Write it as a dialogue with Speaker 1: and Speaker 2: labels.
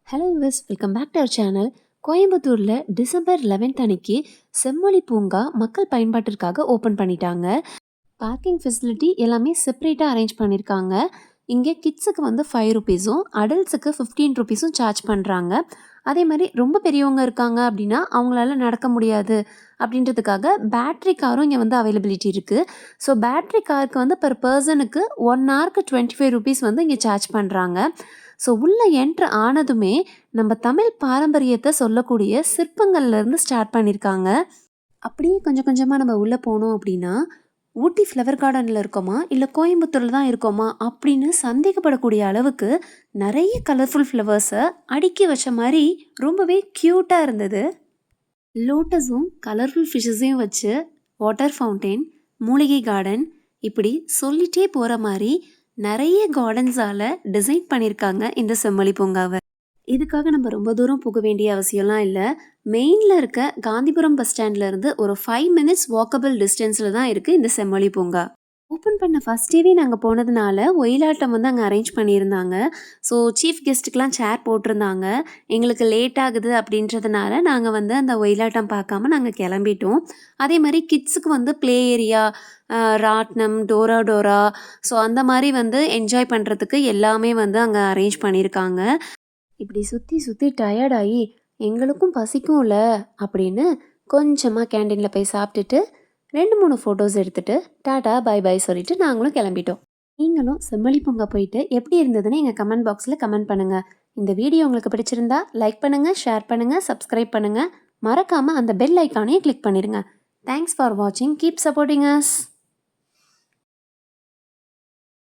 Speaker 1: Hello விஸ் welcome back to our channel. கோயம்புத்தூரில் December 11th அன்னைக்கு செம்மொழி பூங்கா மக்கள் பயன்பாட்டிற்காக ஓப்பன் பண்ணிட்டாங்க. பார்க்கிங் ஃபெசிலிட்டி எல்லாமே செப்பரேட்டாக அரேஞ்ச் பண்ணியிருக்காங்க. இங்கே கிட்ஸுக்கு வந்து 5 ருபீஸும் அடல்ட்ஸுக்கு 15 ருபீஸும் சார்ஜ் பண்ணுறாங்க. அதே மாதிரி ரொம்ப பெரியவங்க இருக்காங்க அப்படின்னா அவங்களால நடக்க முடியாது அப்படின்றதுக்காக பேட்ரி காரும் இங்கே வந்து அவைலபிலிட்டி இருக்குது. ஸோ பேட்ரி காருக்கு வந்து பர் பர்சனுக்கு 1 ஹவருக்கு 25 ருபீஸ் வந்து இங்கே சார்ஜ் பண்ணுறாங்க. ஸோ உள்ளே என்ட்ரு ஆனதுமே நம்ம தமிழ் பாரம்பரியத்தை சொல்லக்கூடிய சிற்பங்கள்லேருந்து ஸ்டார்ட் பண்ணியிருக்காங்க. அப்படியே கொஞ்சம் கொஞ்சமாக நம்ம உள்ளே போனோம் அப்படின்னா ஊட்டி ஃப்ளவர் கார்டனில் இருக்கோமா இல்லை கோயம்புத்தூரில் தான் இருக்கோமா அப்படின்னு சந்தேகப்படக்கூடிய அளவுக்கு நிறைய கலர்ஃபுல் ஃப்ளவர்ஸை அடுக்கி வச்ச மாதிரி ரொம்பவே க்யூட்டாக இருந்தது. லோட்டஸும் கலர்ஃபுல் ஃபிஷ்ஷஸையும் வச்சு வாட்டர் ஃபவுண்டெயின், மூலிகை கார்டன், இப்படி சொல்லிட்டே போகிற மாதிரி நிறைய கார்டன்ஸால் டிசைன் பண்ணியிருக்காங்க இந்த செம்மொழி பூங்காவை. இதுக்காக நம்ம ரொம்ப தூரம் போக வேண்டிய அவசியம்லாம் இல்லை. மெயினில் இருக்க காந்திபுரம் பஸ் ஸ்டாண்ட்லேருந்து ஒரு 5 மினிட்ஸ் வாக்கபிள் டிஸ்டன்ஸில் தான் இருக்குது இந்த செம்மொழி பூங்கா. ஓப்பன் பண்ண ஃபஸ்ட் டேவே நாங்கள் போனதுனால ஒயிலாட்டம் வந்து அங்கே அரேஞ்ச் பண்ணியிருந்தாங்க. ஸோ சீஃப் கெஸ்ட்டுக்கெலாம் சேர் போட்டிருந்தாங்க. எங்களுக்கு லேட் ஆகுது அப்படின்றதுனால நாங்கள் வந்து அந்த ஒயிலாட்டம் பார்க்காம நாங்கள் கிளம்பிட்டோம். அதே மாதிரி கிட்ஸுக்கு வந்து ப்ளே ஏரியா, ராட்னம், டோரா டோரா, ஸோ அந்த மாதிரி வந்து என்ஜாய் பண்ணுறதுக்கு எல்லாமே வந்து அங்கே அரேஞ்ச் பண்ணியிருக்காங்க. இப்படி சுற்றி சுற்றி டயர்டாகி எங்களுக்கும் பசிக்கும்ல அப்படின்னு கொஞ்சமாக கேண்டீனில் போய் சாப்பிட்டுட்டு 2-3 ஃபோட்டோஸ் எடுத்துகிட்டு டாடா பை பை சொல்லிட்டு நாங்களும் கிளம்பிட்டோம். நீங்களும் செம்மொழி பூங்கா போயிட்டு எப்படி இருந்ததுன்னு எங்கள் கமெண்ட் பாக்ஸில் கமெண்ட் பண்ணுங்கள். இந்த வீடியோ உங்களுக்கு பிடிச்சிருந்தா லைக் பண்ணுங்கள், ஷேர் பண்ணுங்கள், சப்ஸ்கிரைப் பண்ணுங்கள். மறக்காமல் அந்த பெல் ஐக்கானையும் கிளிக் பண்ணிடுங்க. தேங்க்ஸ் ஃபார் வாட்சிங். Keep supporting us.